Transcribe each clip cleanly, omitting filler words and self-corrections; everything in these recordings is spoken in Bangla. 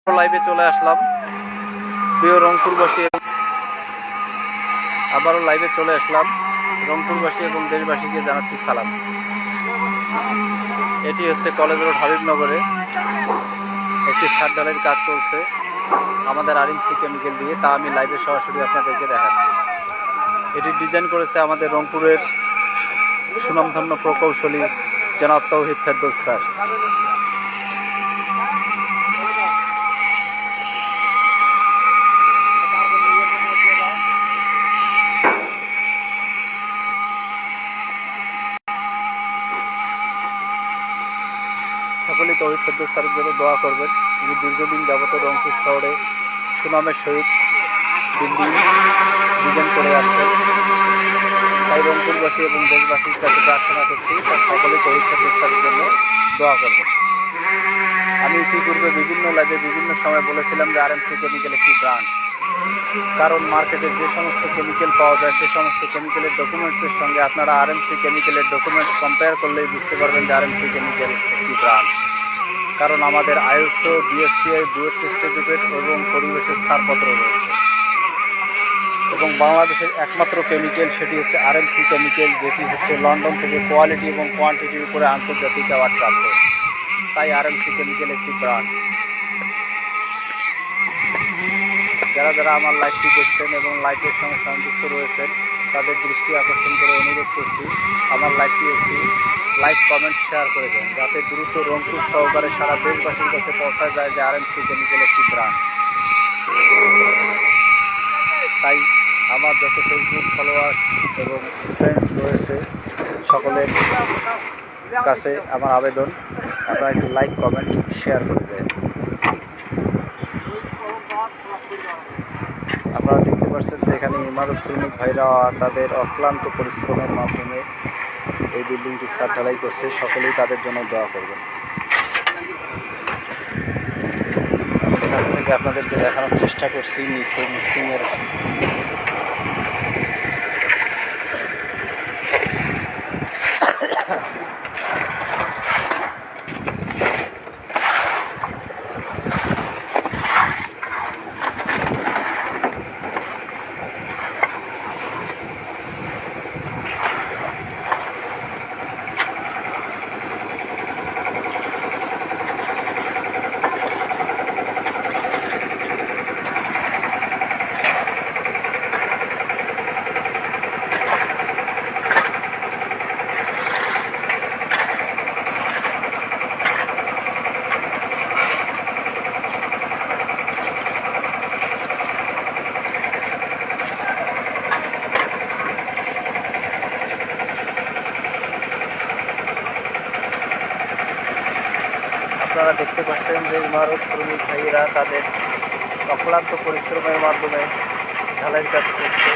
লাইভে চলে আসলাম প্রিয় রংপুরবাসী, আবারও লাইভে চলে আসলাম রংপুরবাসী এবং দেশবাসীকে জানাচ্ছি সালাম। এটি হচ্ছে কলেজ রোড হাবিবনগরে একটি ছাদ ঢালাইয়ের কাজ চলছে আমাদের আরএমসি কেমিক্যাল দিয়ে, তা আমি লাইভে সরাসরি আপনাদেরকে দেখাচ্ছি। এটি ডিজাইন করেছে আমাদের রংপুরের সুনামধন্য প্রকৌশলী জনাব তৌহিদ ফেরদৌস স্যার। সকলেই তৌহিদ ফেরদৌস স্যারের জন্য দোয়া করবেন। তিনি দীর্ঘদিন যাবত রংপুর শহরে সুনামের সহিত বিল্ডিং ডিজাইন করে আসছেন। তাই রংপুরবাসী এবং দেশবাসীর কাছে প্রার্থনা করছি তার সকলেই তৌহিদ ফেরদৌস স্যারের জন্য দোয়া করবেন। আমি ইতিপূর্বে বিভিন্ন লাইভে বিভিন্ন সময় বলেছিলাম যে আরএমসি কেমিক্যাল একটি ব্র্যান্ড, কারণ মার্কেটে যে সমস্ত কেমিক্যাল পাওয়া যায় সে সমস্ত কেমিক্যালের ডকুমেন্টসের সঙ্গে আপনারা আরএমসি কেমিক্যালের ডকুমেন্টস কম্পেয়ার করলেই বুঝতে পারবেন যে আরএমসি কেমিক্যাল একটি ব্র্যান্ড। কারণ আমাদের আইএসও, বিএসটিআই, বুয়েট সার্টিফিকেট এবং পরিবেশের ছাড়পত্র রয়েছে, এবং বাংলাদেশের একমাত্র কেমিক্যাল সেটি হচ্ছে আরএমসি কেমিক্যাল, যেটি হচ্ছে লন্ডন থেকে কোয়ালিটি এবং কোয়ান্টিটির উপরে আন্তর্জাতিক অ্যাওয়ার্ড প্রাপ্ত। তাই আরএমসি কেমিক্যাল একটি ব্র্যান্ড। যারা যারা আমার লাইভটি দেখছেন এবং লাইভের সঙ্গে সংযুক্ত রয়েছেন তাদের দৃষ্টি আকর্ষণ করে অনুরোধ করছি আমার লাইভটি একটি লাইক, কমেন্ট, শেয়ার করে দেন, যাতে দ্রুত রংপুর সহকারে সারা দেশবাসীর কাছে পৌঁছা যায় যে আরএমসি কেমিক্যাল একটি ব্র্যান্ড। তাই আমার যত ফেসবুক ফলোয়ার্স এবং ফ্রেন্ড রয়েছে সকলের কাছে আমার আবেদন, আপনারা একটু লাইক, কমেন্ট, শেয়ার করে দেন। আপনারা দেখতে পাচ্ছেন যে এখানে ইমারত শ্রমিক ভাইরা তাদের অক্লান্ত পরিশ্রমের মাধ্যমে এই বিল্ডিংটি ছাদ ঢালাই করছে। সকলেই তাদের জন্য দোয়া করবেন। আমি ছাদ থেকে আপনাদেরকে দেখানোর চেষ্টা করছি নিচে মিক্সিংয়ের আপনারা দেখতে পাচ্ছেন যে ইমারত শ্রমিক ভাইয়েরা তাদের অক্লান্ত পরিশ্রমের মাধ্যমে ঢালাইয়ের কাজ করছে।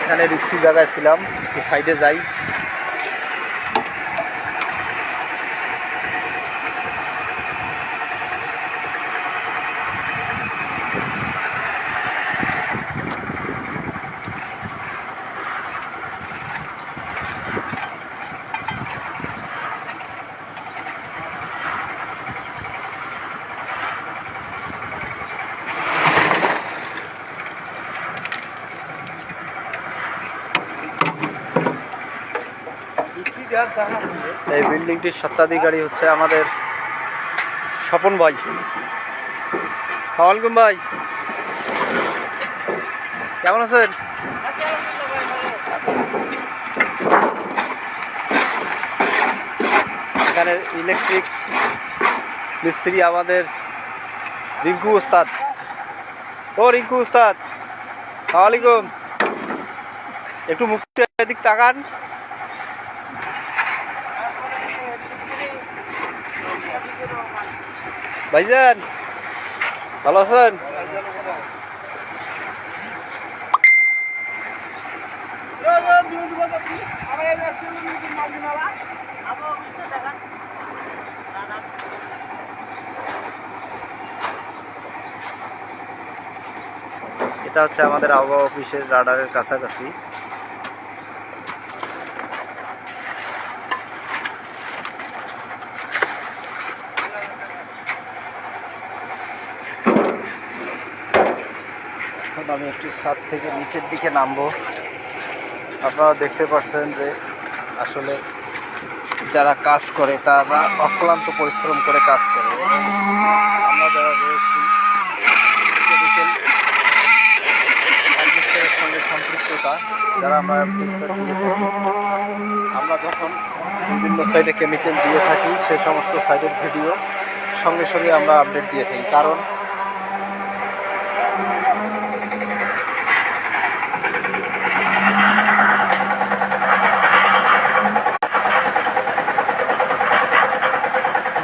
এখানে রিক্সি জায়গায় ছিলাম, একটু সাইডে যাই। এই বিল্ডিংটির স্বত্বাধিকারী হচ্ছে আমাদের স্বপন ভাই। সালাম আলাইকুম ভাই, কেমন আছেন? এখানে ইলেকট্রিক মিস্ত্রি আমাদের রিঙ্কু উস্তাদ। ও রিঙ্কু উস্তাদ, সালাম আলাইকুম। একটু মুখটা এদিক তাকান। ভাইজান ভালো আছেন? এটা হচ্ছে আমাদের আবহাওয়া অফিসের রাডারের কাছাকাছি। আমি একটু ছাদ থেকে নিচের দিকে নামবো। আপনারা দেখতে পাচ্ছেন যে আসলে যারা কাজ করে তারা অক্লান্ত পরিশ্রম করে কাজ করে। আমরা যারা রয়েছি কেমিক্যাল অ্যাডমিনিস্ট্রেশনের সঙ্গে সম্পৃক্ততা, যারা আমরা যখন বিভিন্ন সাইটে কেমিক্যাল দিয়ে থাকি সে সমস্ত সাইটের ভিডিও সঙ্গে সঙ্গে আমরা আপডেট দিয়ে থাকি। কারণ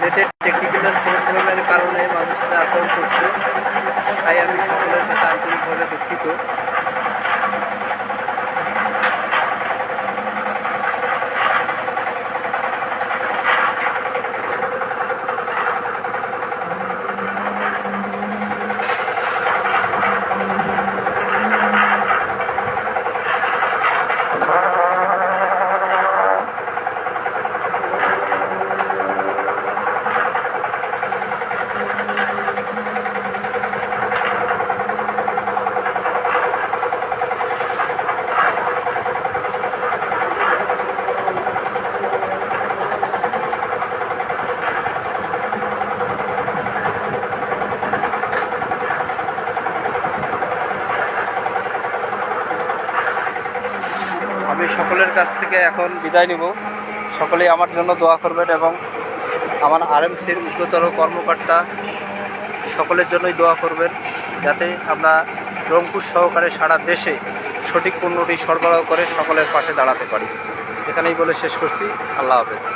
নেটের টেকনিক্যাল প্রবলেমের কারণে মানুষরা আক্রমণ করছে, তাই আমি সকলের কাছে আন্তরিকভাবে দুঃখিত। আমি সকলের কাছ থেকে এখন বিদায় নিব। সকলেই আমার জন্য দোয়া করবেন এবং আমার আরএমসির উচ্চতর কর্মকর্তা সকলের জন্যই দোয়া করবেন, যাতে আমরা রংপুর সহকারে সারা দেশে সঠিক পণ্যটি সরবরাহ করে সকলের পাশে দাঁড়াতে পারি। এখানেই বলে শেষ করছি। আল্লাহ হাফেজ।